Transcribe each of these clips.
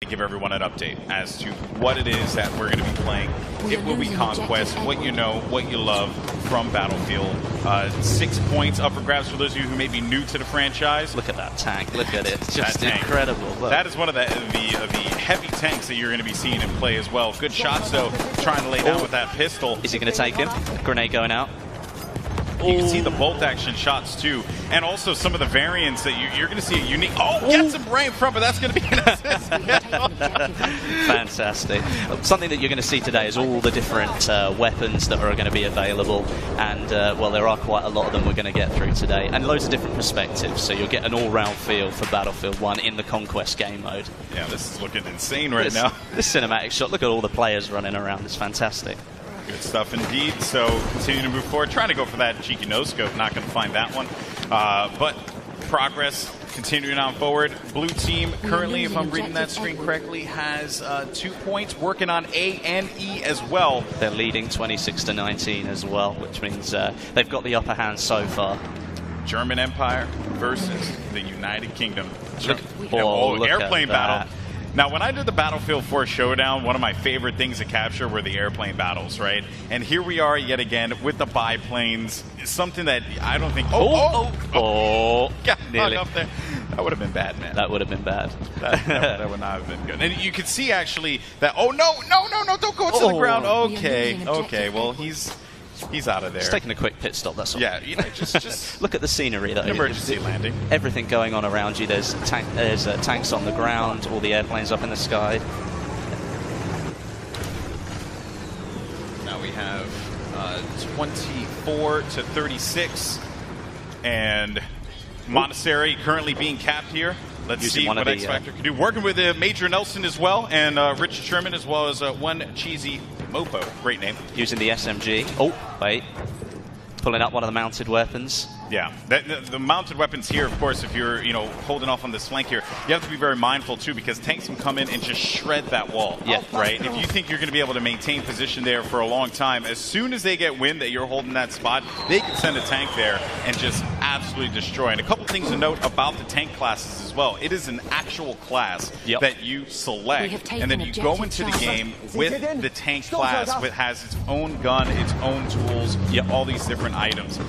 give everyone an update as to what it is that we're going to be playing. It will be Conquest, what you know, what you love from Battlefield. 6 points up for grabs for those of you who may be new to the franchise. Look at that tank. Look at it. It's just incredible. Look. That is one of the heavy tanks that you're going to be seeing in play as well. Good shots, though, trying to lay down with that pistol. Is he going to take him? Grenade going out. You can see the bolt action shots too, and also some of the variants that you're going to see a unique. Oh, gets him right in front, but that's going to be an assist. Fantastic. Something that you're going to see today is all the different weapons that are going to be available, and well, there are quite a lot of them we're going to get through today, and loads of different perspectives. So you'll get an all-round feel for Battlefield 1 in the Conquest game mode. Yeah, this is looking insane right now. This cinematic shot. Look at all the players running around. It's fantastic. Good stuff indeed. So continue to move forward, trying to go for that cheeky no-scope. Not going to find that one. But progress continuing on forward. Blue team currently, if I'm reading that screen correctly, has 2 points, working on A and E as well. They're leading 26-19 as well, which means they've got the upper hand so far. German Empire versus the United Kingdom. Look Airplane battle. Now, when I did the Battlefield 4 Showdown, one of my favorite things to capture were the airplane battles, right? And here we are yet again with the biplanes, something that I don't think... Got hung up there. That would have been bad, man. That would have been bad. That would not have been good. And you could see, actually, that... Oh, no, don't go to the ground. Okay, well, he's out of there. Just taking a quick pit stop, that's all. Yeah, you know, just look at the scenery, though. Emergency landing. Everything going on around you. There's tanks on the ground, all the airplanes up in the sky. Now we have 24-36, and Monastery currently being capped here. Let's see what X Factor can do. Working with Major Nelson as well, and Richard Sherman, as well as one cheesy Mopo. Great name. Using the SMG. Oh, wait. Pulling up one of the mounted weapons. Yeah, the mounted weapons here, of course, if you're holding off on this flank here, you have to be very mindful too, because tanks can come in and just shred that wall. Yeah, right. If you think you're going to be able to maintain position there for a long time, as soon as they get wind that you're holding that spot, they can send a tank there and just absolutely destroy. And a couple things to note about the tank classes as well: it is an actual class that you select, and then you go into the game with the tank class, which has its own gun, its own tools, all these different items.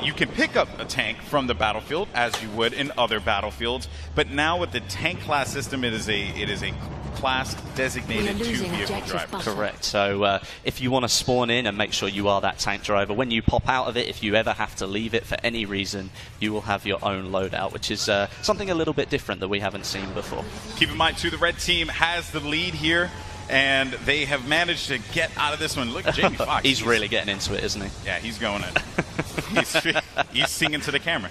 You can pick up a tank from the battlefield as you would in other battlefields, but now with the tank class system, it is a class designated to vehicle drivers. Correct. So if you want to spawn in and make sure you are that tank driver, when you pop out of it, if you ever have to leave it for any reason, you will have your own loadout, which is something a little bit different that we haven't seen before. Keep in mind too, the red team has the lead here, and they have managed to get out of this one. Look at Jamie Foxx. He's really getting into it, isn't he? Yeah, he's going in. He's singing to the camera.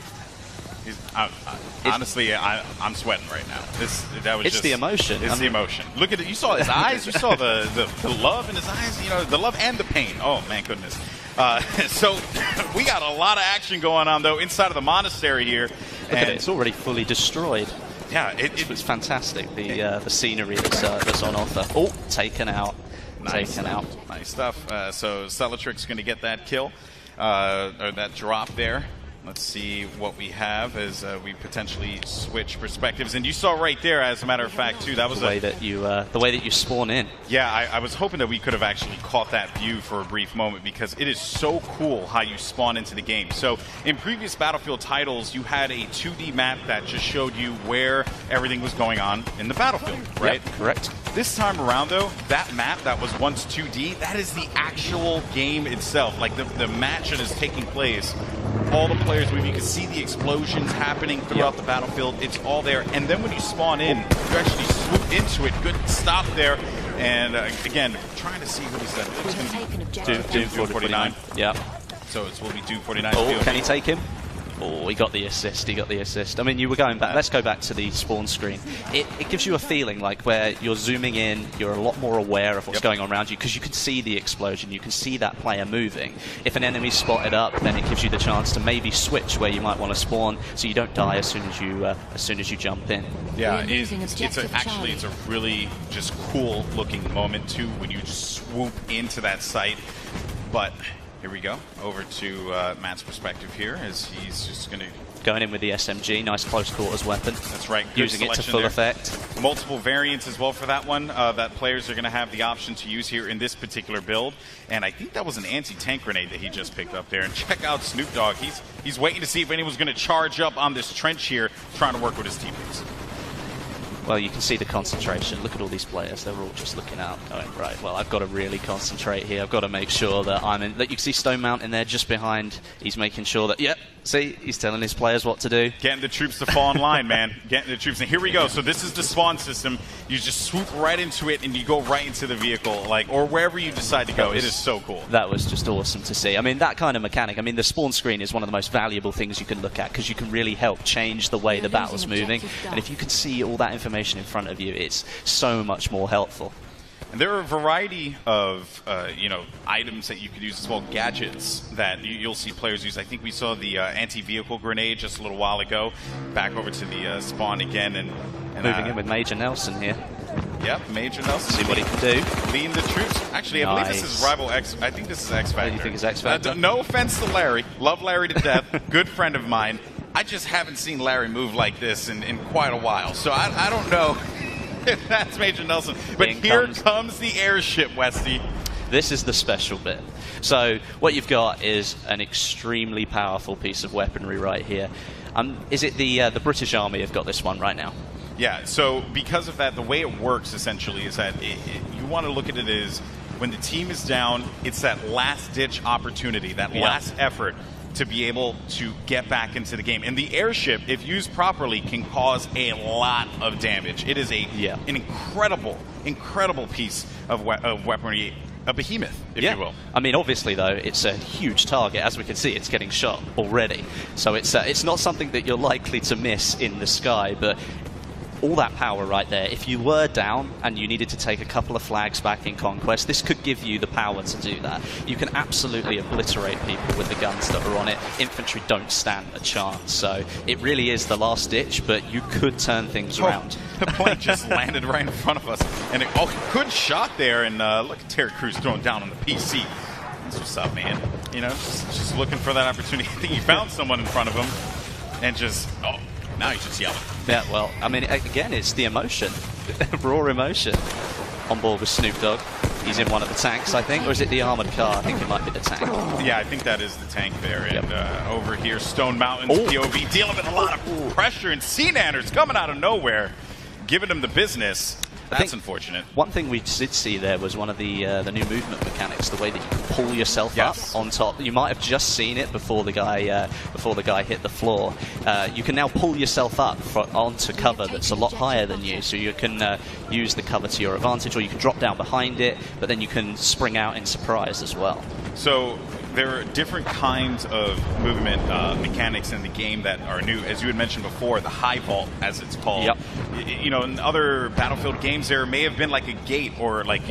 Honestly, I'm sweating right now. It's the emotion. It's the emotion. Look at it. You saw his eyes. You saw the love in his eyes. You know, the love and the pain. Oh, man, goodness. So we got a lot of action going on, though, inside of the monastery here. Look at it. It's already fully destroyed. Yeah, it's fantastic. The scenery that's on offer. Oh, taken out. Nice stuff. So Celatrix's going to get that kill, or that drop there. Let's see what we have as we potentially switch perspectives. And you saw right there, as a matter of fact, too, that was the way that you spawn in. Yeah, I was hoping that we could have actually caught that view for a brief moment, because it is so cool how you spawn into the game. So in previous Battlefield titles, you had a 2D map that just showed you where everything was going on in the battlefield, right? Yep, correct. This time around, though, that map that was once 2D, that is the actual game itself. Like the match that is taking place, all the players move. You can see the explosions happening throughout the battlefield. It's all there. And then when you spawn in, you actually swoop into it. Good stop there. And again, trying to see what he's done. Doom 49. Yeah. So it will be Doom 49. Oh, can he take him? Oh, he got the assist. I mean, you were going back. Let's go back to the spawn screen. It gives you a feeling like where you're zooming in, you're a lot more aware of what's going on around you, because you can see the explosion, you can see that player moving. If an enemy's spotted up, then it gives you the chance to maybe switch where you might want to spawn, so you don't die as soon as you jump in. Yeah, it's a really just cool looking moment too when you just swoop into that site. But here we go, over to Matt's perspective here, as he's just going to going in with the SMG, nice close quarters weapon. That's right. Good using it to full effect. Multiple variants as well for that one that players are going to have the option to use here in this particular build. And I think that was an anti-tank grenade that he just picked up there. And check out Snoop Dogg. He's waiting to see if anyone's going to charge up on this trench here, trying to work with his teammates. Well, you can see the concentration. Look at all these players. They're all just looking out, going, right, well, I've got to really concentrate here. I've got to make sure that I'm in. That you can see Stone Mountain there just behind. He's making sure that, see, he's telling his players what to do. Getting the troops to fall in line, man. Getting the troops. And here we go. So this is the spawn system. You just swoop right into it and you go right into the vehicle, or wherever you decide to go. It is so cool. That was just awesome to see. I mean, that kind of mechanic. I mean, the spawn screen is one of the most valuable things you can look at because you can really help change the way the battle's moving. And if you can see all that information in front of you, it's so much more helpful. And there are a variety of items that you could use as well, gadgets that you'll see players use. I think we saw the anti-vehicle grenade just a little while ago. Back over to the spawn again. And moving in with Major Nelson here. Yep, Major Nelson. See what he can do. Leading the troops. Actually, I believe this is Rival X. I think this is X Factor. You think it's X Factor? No offense to Larry. Love Larry to death. Good friend of mine. I just haven't seen Larry move like this in quite a while. So I don't know if that's Major Nelson. But here comes the airship, Westy. This is the special bit. So what you've got is an extremely powerful piece of weaponry right here. Is it the British Army have got this one right now? Yeah, so because of that, the way it works essentially is that you want to look at it as when the team is down, it's that last-ditch opportunity, that last effort to be able to get back into the game. And the airship, if used properly, can cause a lot of damage. It is an incredible piece of weaponry, a behemoth, if you will. I mean, obviously, though, it's a huge target. As we can see, it's getting shot already. So it's not something that you're likely to miss in the sky, but all that power right there. If you were down and you needed to take a couple of flags back in Conquest, this could give you the power to do that. You can absolutely obliterate people with the guns that are on it. Infantry don't stand a chance. So it really is the last ditch, but you could turn things around. The plane just landed right in front of us. And good shot there. And look at Terry Crews throwing down on the PC. That's what's up, man. You know, just looking for that opportunity. I think he found someone in front of him and just, now he's just yelling. Yeah, well, I mean, again, it's the emotion. Raw emotion. On board with Snoop Dogg. He's in one of the tanks, I think. Or is it the armored car? I think it might be the tank. Yeah, I think that is the tank there. And over here, Stone Mountain's POV dealing with a lot of pressure. And Sea-Nanners coming out of nowhere, giving him the business. That's unfortunate. One thing we did see there was one of the new movement mechanics, the way that you can pull yourself up on top. You might have just seen it before the guy hit the floor. You can now pull yourself up onto cover that's a lot higher than you, so you can use the cover to your advantage, or you can drop down behind it, but then you can spring out in surprise as well. So there are different kinds of movement mechanics in the game that are new. As you had mentioned before, the high vault, as it's called. Yep. You know, in other Battlefield games, there may have been like a gate or like,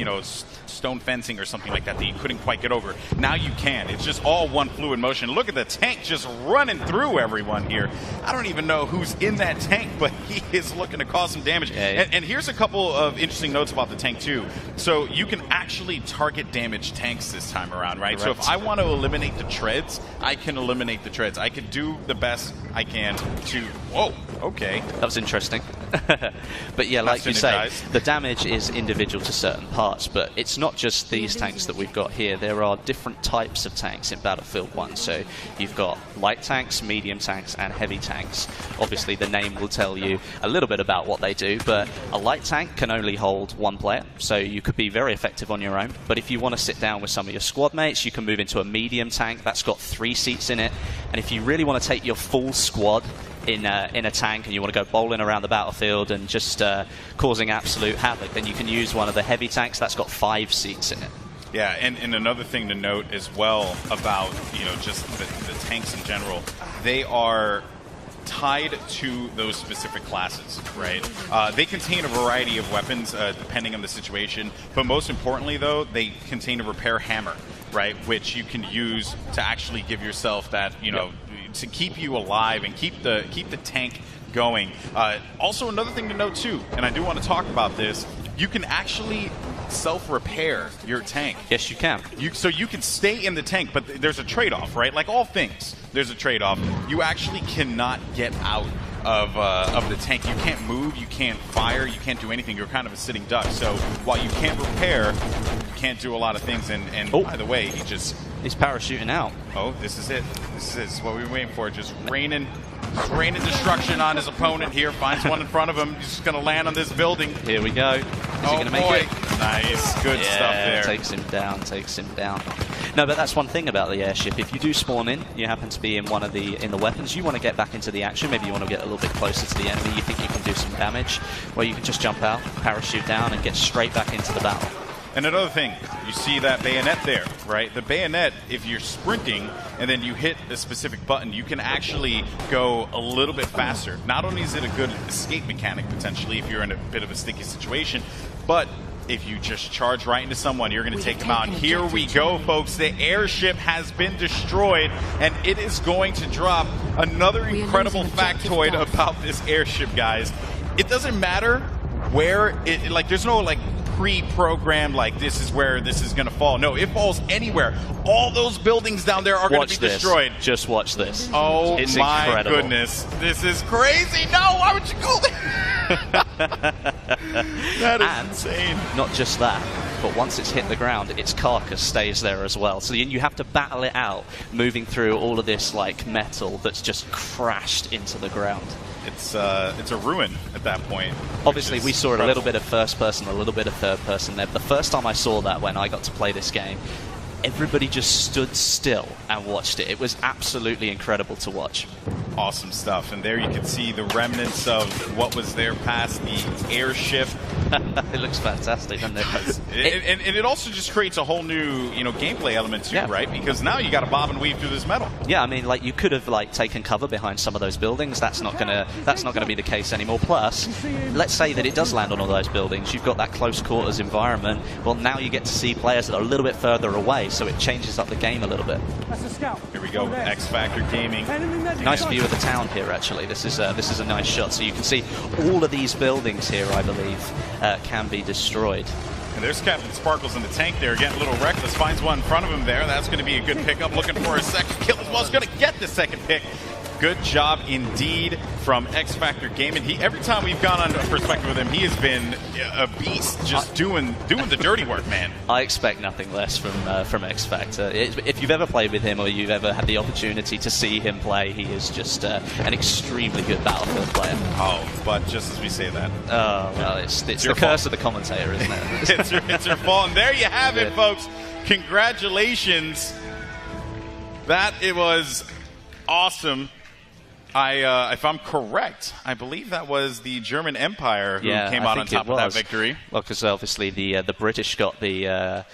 stone fencing or something like that you couldn't quite get over. Now you can. It's just all one fluid motion. Look at the tank just running through everyone here. I don't even know who's in that tank, but he is looking to cause some damage. And here's a couple of interesting notes about the tank too. So you can actually target damage tanks this time around, right? Correct. So if I want to eliminate the treads, I can eliminate the treads. I can do the best I can to... Whoa, okay. That was interesting. But yeah, like you say, the damage is individual to certain parts, but it's not just these tanks that we've got here. There are different types of tanks in Battlefield 1. So you've got light tanks, medium tanks, and heavy tanks. Obviously, the name will tell you a little bit about what they do, but a light tank can only hold one player, so you could be very effective on your own. But if you want to sit down with some of your squad mates, you can move into a medium tank. That's got 3 seats in it. And if you really want to take your full squad in a tank and you want to go bowling around the battlefield and just causing absolute havoc, then you can use one of the heavy tanks. That's got 5 seats in it. Yeah, and another thing to note as well about just the tanks in general, they are tied to those specific classes, right? They contain a variety of weapons depending on the situation, but most importantly though, they contain a repair hammer, right? Which you can use to actually give yourself that, to keep you alive and keep the tank going. Also, another thing to note too, and I do want to talk about this, you can actually self-repair your tank. Yes, you can. So you can stay in the tank, but there's a trade-off, right? Like all things, there's a trade-off. You actually cannot get out of the tank. You can't move, you can't fire, you can't do anything. You're kind of a sitting duck. So while you can't repair, you can't do a lot of things. And by the way, he's parachuting out. Oh, this is it. This is what we were waiting for. Just raining destruction on his opponent here. Finds one in front of him. He's just going to land on this building. Here we go. Is he going to make it? Nice. Good stuff there. Takes him down. No, but that's one thing about the airship. If you do spawn in, you happen to be in one of the weapons, you want to get back into the action. Maybe you want to get a little bit closer to the enemy. You think you can do some damage. Well, you can just jump out, parachute down, and get straight back into the battle. And another thing, you see that bayonet there, right? The bayonet, if you're sprinting and then you hit a specific button, you can actually go a little bit faster. Not only is it a good escape mechanic, potentially, if you're in a bit of a sticky situation, but if you just charge right into someone, you're going to take them out. Here we go, folks. The airship has been destroyed, and it is going to drop another incredible factoid about this airship, guys. It doesn't matter where it, like, there's no, like, pre-programmed, like, this is where this is going to fall. No, it falls anywhere. All those buildings down there are going to be destroyed. Just watch this. Oh, it's my incredible. Goodness. This is crazy. No, why would you go there? That is insane. Not just that, but once it's hit the ground, its carcass stays there as well. So you have to battle it out, moving through all of this, like, metal that's just crashed into the ground. It's a ruin at that point. Obviously, we saw a little bit of first person, a little bit of third person there. But the first time I saw that, when I got to play this game, everybody just stood still and watched it. It was absolutely incredible to watch. Awesome stuff. And there you can see the remnants of what was there past the airship. It looks fantastic, doesn't it? And it also just creates a whole new, gameplay element too, right? Because now you got to bob and weave through this metal. Yeah, I mean, like, you could have, like, taken cover behind some of those buildings. That's not gonna be the case anymore. Plus, let's say that it does land on all those buildings. You've got that close quarters environment. Well, now you get to see players that are a little bit further away, so it changes up the game a little bit. Here we go, X Factor Gaming. Nice view of the town here, actually. This is a nice shot. So you can see all of these buildings here, I believe, can be destroyed. And there's Captain Sparkles in the tank there, getting a little reckless. Finds one in front of him there. That's going to be a good pickup. Looking for a second kill as well. He's going to get the second pick. Good job indeed from X Factor Gaming. Every time we've gone on a perspective with him, he has been a beast, just doing the dirty work, man. I expect nothing less from X Factor. If you've ever played with him or you've ever had the opportunity to see him play, he is just an extremely good Battlefield player. Oh, but just as we say that. Oh, well, it's the curse of the commentator, isn't it? it's your fault. And there you have it, folks. Congratulations. It was awesome. If I'm correct, I believe that was the German Empire who came out on top of that victory. Well, because obviously the British got the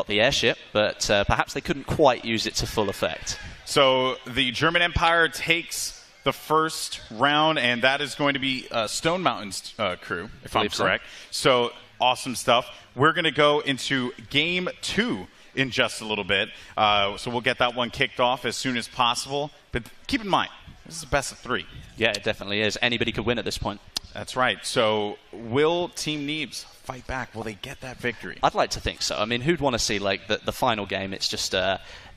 airship, but perhaps they couldn't quite use it to full effect. So the German Empire takes the first round, and that is going to be Stone Mountain's crew, if I'm correct. So awesome stuff. We're going to go into Game 2 in just a little bit. So we'll get that one kicked off as soon as possible. But keep in mind, this is a best of 3. Yeah, it definitely is. Anybody could win at this point. That's right. So will Team Neebs fight back? Will they get that victory? I'd like to think so. I mean, who'd want to see, like, the final game? It's just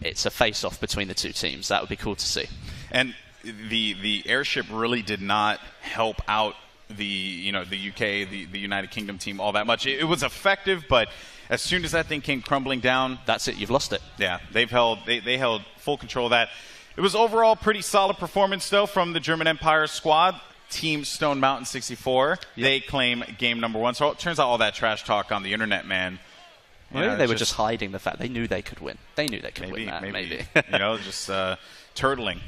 it's a face-off between the two teams. That would be cool to see. And the airship really did not help out the UK, the United Kingdom team all that much. It was effective, but as soon as that thing came crumbling down, that's it. You've lost it. Yeah, they held full control of that. It was overall pretty solid performance, though, from the German Empire squad. Team Stone Mountain 64. Yep. They claim game number 1. So it turns out all that trash talk on the internet, man. Well, they were just hiding the fact. They knew they could win. They knew they could win that. Maybe. Just turtling.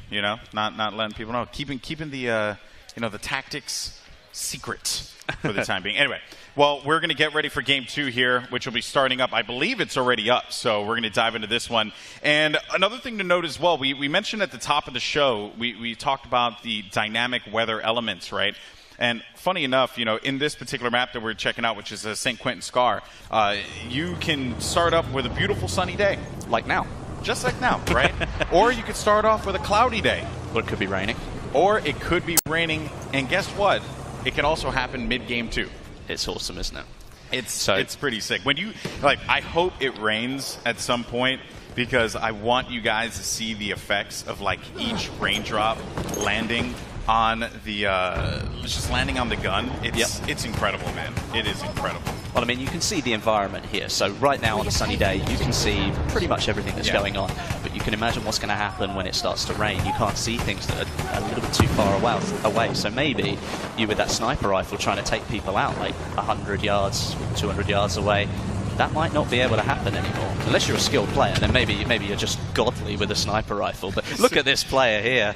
Not letting people know. Keeping the the tactics secret for the time being. Anyway, well, we're going to get ready for Game 2 here, which will be starting up. I believe it's already up, so we're going to dive into this one. And another thing to note as well, we mentioned at the top of the show, we talked about the dynamic weather elements, right? And funny enough, in this particular map that we're checking out, which is St. Quentin Scar, you can start up with a beautiful sunny day. Like now. Just like now, right? Or you could start off with a cloudy day. Or it could be raining. Or it could be raining, and guess what? It can also happen mid-game too. It's awesome, isn't it? It's pretty sick. When you I hope it rains at some point, because I want you guys to see the effects of each raindrop landing on the just landing on the gun. It's incredible, man. It is incredible. Well, I mean, you can see the environment here. So right now on a sunny day, you can see pretty much everything that's going on. But you can imagine what's going to happen when it starts to rain. You can't see things that are a little bit too far away. So maybe you, with that sniper rifle, trying to take people out 100 yards, 200 yards away, that might not be able to happen anymore. Unless you're a skilled player, then maybe you're just godly with a sniper rifle. But look at this player here.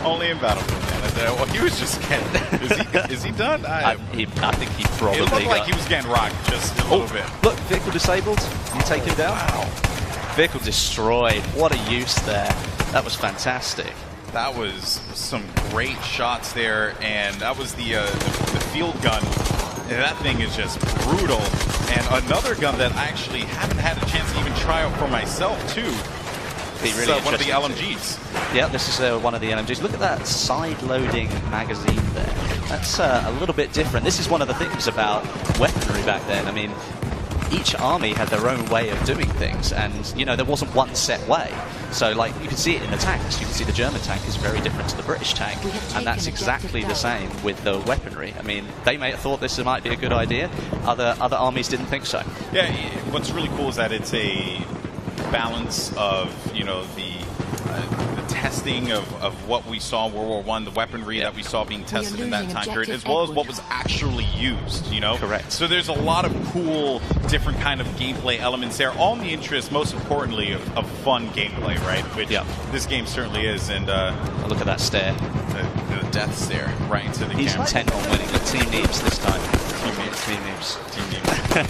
Only in Battlefield, man. Well, he was just getting... Is he done? I think he probably It looked like he was getting rocked just a little bit. Look, vehicle disabled. You take him down. Wow. Vehicle destroyed. What a use there. That was fantastic. That was some great shots there, and that was the field gun. And that thing is just brutal. And another gun that I actually haven't had a chance to even try out for myself, too. It's one of the LMGs. Yeah, this is one of the LMGs. Look at that side-loading magazine there. That's a little bit different. This is one of the things about weaponry back then. I mean, each army had their own way of doing things, and there wasn't one set way. So you can see it in the tanks. You can see the German tank is very different to the British tank, and that's exactly the same with the weaponry. I mean, they may have thought this might be a good idea. Other armies didn't think so. Yeah, what's really cool is that it's a balance of the testing of what we saw in World War I, the weaponry that we saw being tested in that time period, as well as what was actually used, Correct. So there's a lot of cool, different kind of gameplay elements there, all in the interest, most importantly, of fun gameplay, right? Which this game certainly is. And look at that stare. The death stare right into the He's camera. intent on winning the Team Neebs this time. Team Neebs.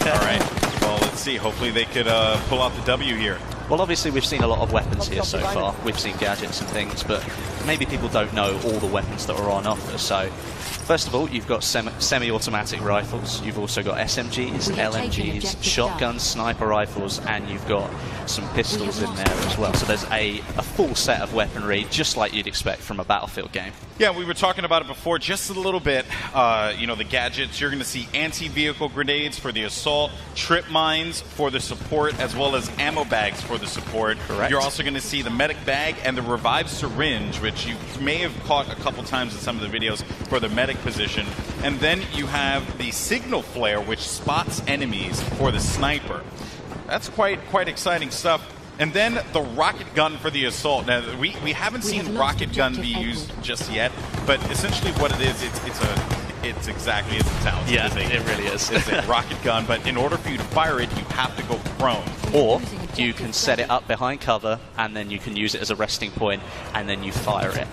All right. Well, let's see. Hopefully they could pull out the W here. Well, obviously we've seen a lot of weapons here so far. We've seen gadgets and things, but maybe people don't know all the weapons that are on offer. So, first of all, you've got semi-automatic rifles. You've also got SMGs, LMGs, shotguns, sniper rifles, and you've got some pistols in there as well. So there's a full set of weaponry, just like you'd expect from a Battlefield game. Yeah, we were talking about it before just a little bit. The gadgets, you're going to see anti-vehicle grenades for the assault, trip mines for the support, as well as ammo bags for the support. Correct. You're also going to see the medic bag and the revived syringe, which you may have caught a couple times in some of the videos for the medic position. And then you have the signal flare, which spots enemies for the sniper. That's quite exciting stuff. And then the rocket gun for the assault. Now, we haven't seen rocket gun be used just yet, but essentially what it is, it's exactly as it sounds. Yeah, it really is. It's a rocket gun, but in order for you to fire it, you have to go prone. Or you can set it up behind cover, and then you can use it as a resting point, and then you fire it.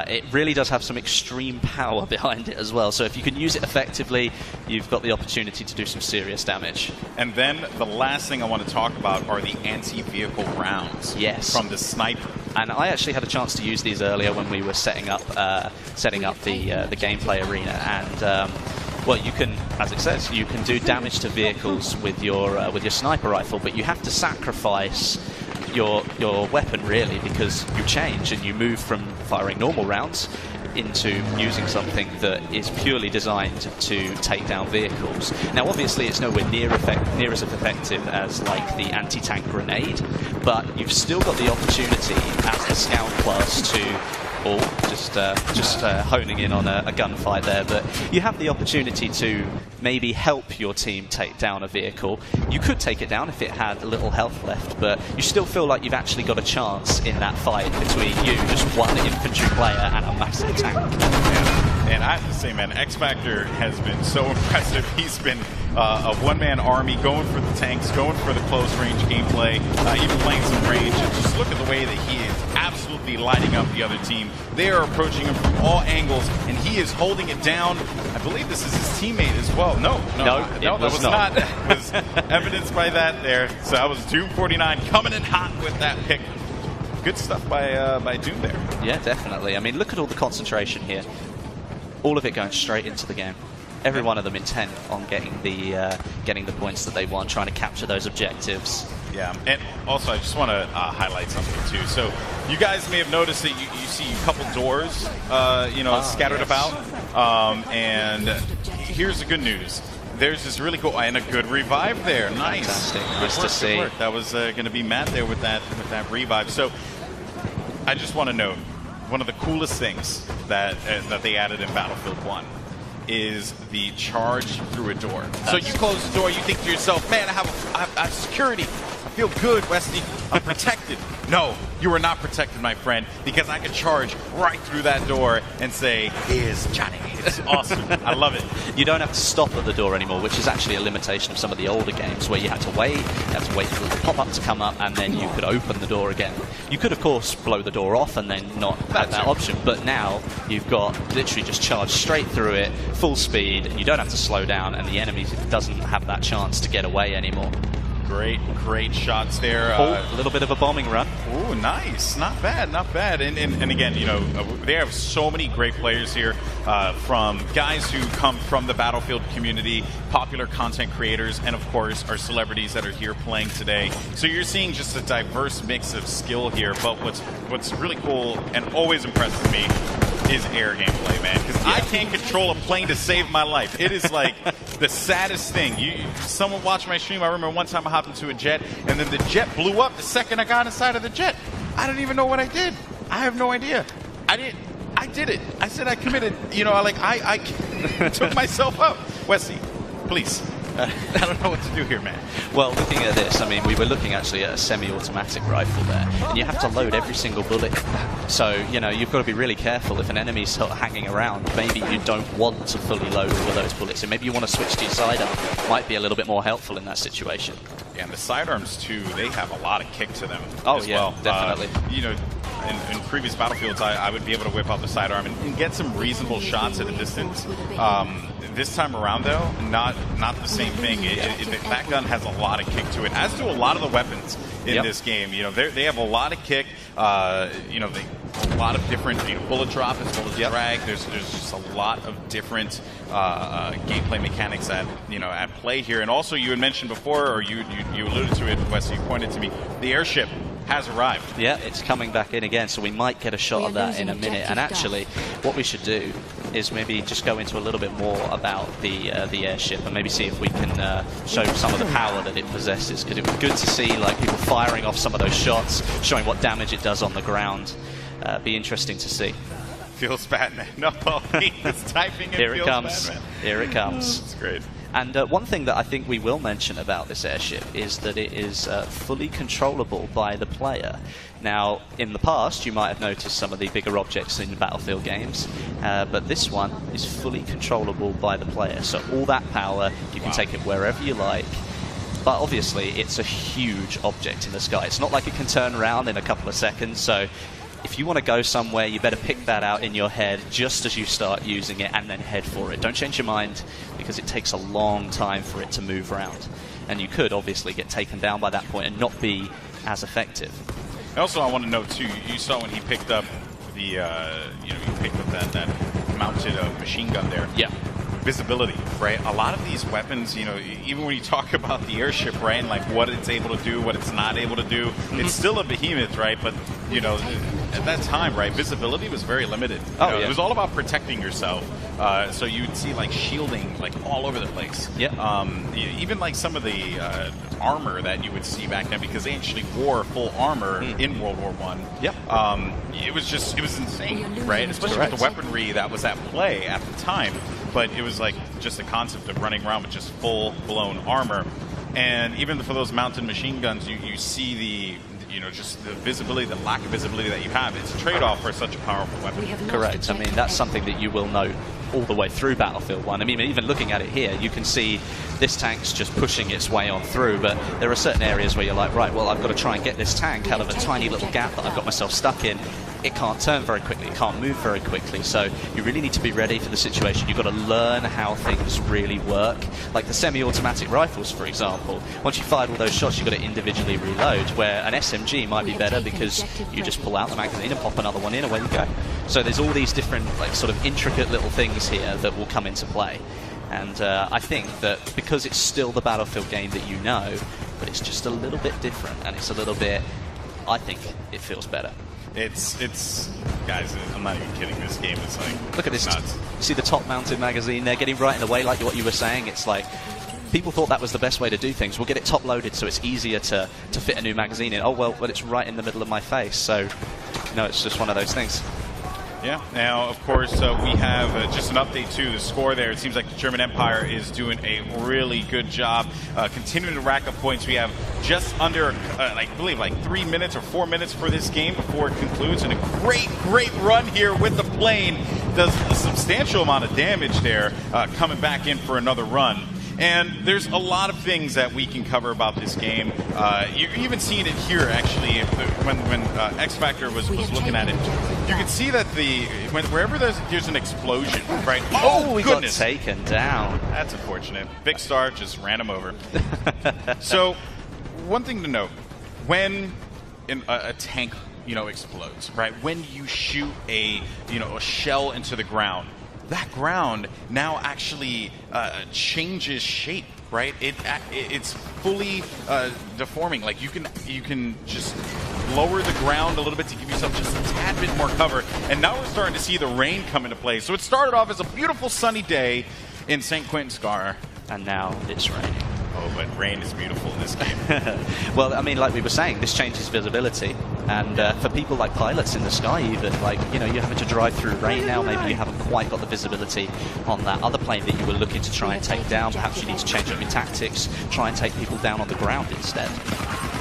It really does have some extreme power behind it as well. So if you can use it effectively, you've got the opportunity to do some serious damage. And then the last thing I want to talk about are the anti-vehicle rounds from the sniper. And I actually had a chance to use these earlier when we were setting up the gameplay arena. And well, you can, as it says, you can do damage to vehicles with your sniper rifle, but you have to sacrifice your weapon, really, because you change and you move from firing normal rounds into using something that is purely designed to take down vehicles. Now, obviously, it's nowhere near as effective as the anti-tank grenade, but you've still got the opportunity as the scout class to just honing in on a gunfight there, but you have the opportunity to maybe help your team take down a vehicle. You could take it down if it had a little health left, but you still feel like you've actually got a chance in that fight between you, just one infantry player, and a massive tank. And I have to say, man, X-Factor has been so impressive. He's been a one-man army, going for the tanks, going for the close-range gameplay, even playing some range. And just look at the way that he is absolutely lighting up the other team. They are approaching him from all angles, and he is holding it down. I believe this is his teammate as well. No, that was not. It was evidenced by that there. So that was Doom49 coming in hot with that pick. Good stuff by Doom there. Yeah, definitely. I mean, look at all the concentration here. All of it going straight into the game. Every one of them intent on getting the points that they want, trying to capture those objectives. Yeah, and also I just want to highlight something too. So you guys may have noticed that you see a couple doors, scattered about. And here's the good news: there's this really cool and a good revive there. Nice. Fantastic. Good Nice to work, see. good work. That was going to be Matt there with that revive. So I just want to note one of the coolest things that they added in Battlefield 1 is the charge through a door. So you close the door, you think to yourself, man, I have security. I feel good, Westy. I'm protected. No, you are not protected, my friend, because I can charge right through that door and say, here's Johnny. It's awesome. I love it. You don't have to stop at the door anymore, which is actually a limitation of some of the older games where you had to wait for the pop-up to come up, and then you could open the door again. You could, of course, blow the door off and then not have that option, but now you've got literally just charge straight through it, full speed, and you don't have to slow down, and the enemy doesn't have that chance to get away anymore. Great shots there. A little bit of a bombing run. Ooh, nice. Not bad, not bad. And again, you know, they have so many great players here, from guys who come from the Battlefield community, popular content creators, and of course, our celebrities that are here playing today. So you're seeing just a diverse mix of skill here, but what's really cool and always impresses me is air gameplay, man, because I can't control a plane to save my life. It is like the saddest thing. Someone watched my stream. I remember one time I hopped into a jet, and then the jet blew up the second I got inside of the jet. I don't even know what I did. I have no idea. I did it. I said I committed. You know, I took myself up. Wesley, please. I don't know what to do here, man. Well, looking at this, I mean, we were looking actually at a semi-automatic rifle there, and you have to load every single bullet. So, you know, you've got to be really careful. If an enemy's sort of hanging around, maybe you don't want to fully load all of those bullets, and maybe you want to switch to your sidearm. Might be a little bit more helpful in that situation. Yeah, and the sidearms, too, they have a lot of kick to them as well. Definitely. You know, in previous Battlefields, I would be able to whip out the sidearm and get some reasonable shots at a distance. This time around, though, not the same thing. That gun has a lot of kick to it, as do a lot of the weapons in this game. You know, they have a lot of kick. You know, a lot of different bullet drop as well as drag. There's just a lot of different gameplay mechanics at play here. And also, you had mentioned before, or you alluded to it, Wesley. You pointed to me, the airship has arrived. Yeah, it's coming back in again, so we might get a shot of that in a minute. And actually, what we should do is maybe just go into a little bit more about the airship and maybe see if we can show some of the power that it possesses, because it was good to see like people firing off some of those shots, showing what damage it does on the ground. Be interesting to see. Feels bad, man. No, he's typing it. Here it comes. Bad, man. Here it comes. It's great. And one thing that I think we will mention about this airship is that it is fully controllable by the player. Now, in the past, you might have noticed some of the bigger objects in Battlefield games, but this one is fully controllable by the player. So all that power, you can take it wherever you like. But obviously, it's a huge object in the sky. It's not like it can turn around in a couple of seconds, so if you want to go somewhere, you better pick that out in your head just as you start using it and then head for it. Don't change your mind, because it takes a long time for it to move around. And you could obviously get taken down by that point and not be as effective. Also, I want to note too, you saw when he picked up the, you picked up that mounted machine gun there. Yeah. Visibility, right? A lot of these weapons, even when you talk about the airship, right, and like what it's able to do, what it's not able to do, it's still a behemoth, right? But, at that time, right, visibility was very limited. It was all about protecting yourself. So you'd see like shielding like all over the place. Yeah. Even like some of the armor that you would see back then, because they actually wore full armor in World War I. Yep. It was insane, right? Especially with the weaponry that was at play at the time. But it was like just the concept of running around with just full-blown armor. And even for those mounted machine guns, you see the just the visibility, the lack of visibility that you have. It's a trade-off for such a powerful weapon. Correct. I mean, that's something that you will know all the way through Battlefield 1. I mean, even looking at it here, you can see this tank's just pushing its way on through, but there are certain areas where you're like, right, well, I've got to try and get this tank out of a tiny little gap that I've got myself stuck in. It can't turn very quickly, it can't move very quickly, so you really need to be ready for the situation. You've got to learn how things really work. Like the semi-automatic rifles, for example. Once you fired all those shots, you've got to individually reload, where an SMG might be better because you just pull out the magazine and pop another one in, away you go. So there's all these different, like, sort of intricate little things here that will come into play. And I think that because it's still the Battlefield game that you know, but it's just a little bit different, and it's a little bit, I think it feels better. It's guys, I'm not even kidding. This game is like, Look at this. nuts. You see the top-mounted magazine there getting right in the way, like what you were saying. It's like people thought that was the best way to do things. We'll get it top-loaded so it's easier to fit a new magazine in. Oh, well, it's right in the middle of my face. So, no, it's just one of those things. Yeah. Now, of course, we have just an update to the score there. It seems like the German Empire is doing a really good job continuing to rack up points. We have just under, I believe, like 3 minutes or 4 minutes for this game before it concludes. And a great run here with the plane. Does a substantial amount of damage there, coming back in for another run. And there's a lot of things that we can cover about this game. You're even seeing it here, actually, when X Factor was looking at it. You can see that wherever there's an explosion, right? Oh, we goodness. got taken down. That's unfortunate. Big Star just ran him over. So, one thing to note, when a tank, explodes, right? When you shoot a shell into the ground, that ground now actually changes shape, right? It's fully deforming. Like you can just lower the ground a little bit to give yourself just a tad bit more cover. And now we're starting to see the rain come into play. So it started off as a beautiful sunny day in St. Quentin Scar, And now it's raining. Oh, but rain is beautiful in this game. Well, I mean, like we were saying, this changes visibility. And for people like pilots in the sky even, like, you're having to drive through rain now, maybe you haven't quite got the visibility on that other plane that you were looking to try and take down. Perhaps you need to change up your tactics, try and take people down on the ground instead.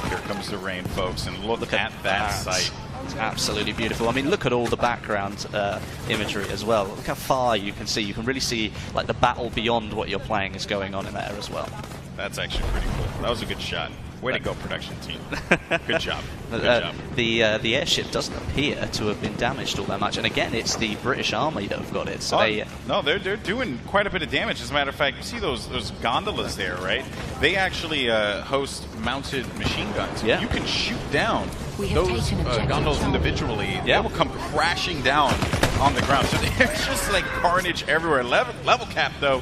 Here comes the rain, folks, and look at that sight. It's absolutely beautiful. I mean, look at all the background imagery as well. Look how far you can see. You can really see like the battle beyond what you're playing is going on in there as well. That's actually pretty cool. That was a good shot. Way to go, production team. Good job. Good job. The airship doesn't appear to have been damaged all that much. And again, it's the British Army that have got it. So they're doing quite a bit of damage. As a matter of fact, you see those gondolas there, right? They actually host mounted machine guns. Yeah. You can shoot down those gondolas individually. Yeah. They will come crashing down on the ground. So there's just like carnage everywhere. Level cap, though.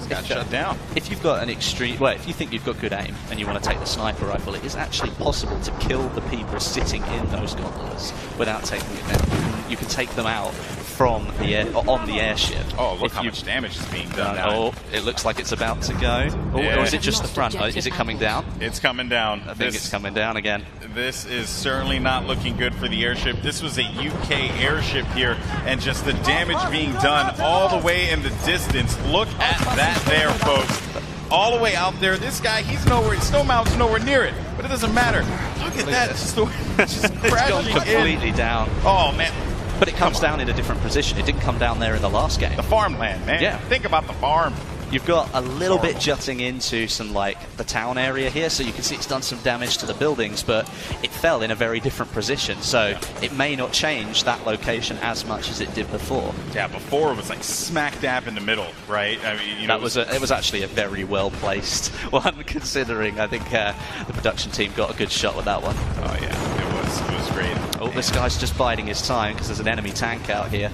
Got shut down. If you've got an extreme, well, if you think you've got good aim and you want to take the sniper rifle, it is actually possible to kill the people sitting in those gondolas without taking it down. You can take them out from on the airship. Oh, look how much damage is being done now. Oh, it looks like it's about to go. Oh, Yeah. Or is it just the front? Is it coming down? It's coming down. I think it's coming down again. This is certainly not looking good for the airship. This was a UK airship here, and just the damage being done all the way in the distance. Look at that there, folks. All the way out there. This guy, Snowmount's nowhere near it, but it doesn't matter. Look at that. Just It's gone crashing completely in. down. Oh, man. But it comes down in a different position. It didn't come down there in the last game. The farmland, man. Yeah. Think about the farm. You've got a little bit jutting into some, like, the town area here, so you can see it's done some damage to the buildings, but it fell in a very different position, so it may not change that location as much as it did before. Yeah, before it was like smack dab in the middle, right? I mean, That was it was actually a very well placed one, considering I think the production team got a good shot with that one. Oh yeah, it was great. Oh, this guy's just biding his time because there's an enemy tank out here.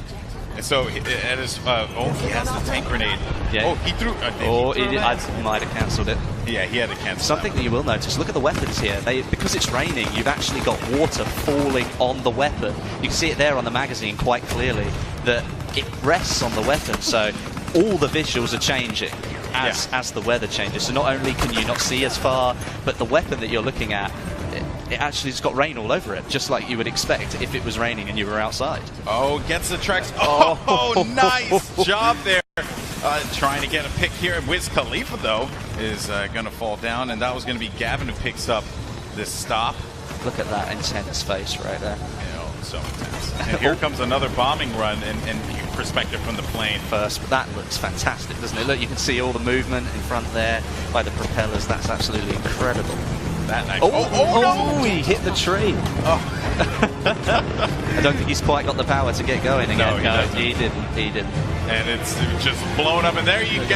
And so he has the tank grenade. Yeah. Oh, he threw. I might have cancelled it. Yeah, he had to cancel. Something that you will notice, look at the weapons here. Because it's raining, you've actually got water falling on the weapon. You can see it there on the magazine quite clearly, that it rests on the weapon, so all the visuals are changing as the weather changes. So not only can you not see as far, but the weapon that you're looking at, it actually has got rain all over it, just like you would expect if it was raining and you were outside. Oh, gets the tracks. Oh, nice job there. Trying to get a pick here. Wiz Khalifa, though, is going to fall down, and that was going to be Gavin who picks up this stop. Look at that intense face right there. So intense. And here comes another bombing run and perspective from the plane. First, but that looks fantastic, doesn't it? Look, you can see all the movement in front there by the propellers. That's absolutely incredible. That nice. No! He hit the tree. Oh. I don't think he's quite got the power to get going again. No, He didn't. And it's just blown up, and there you go.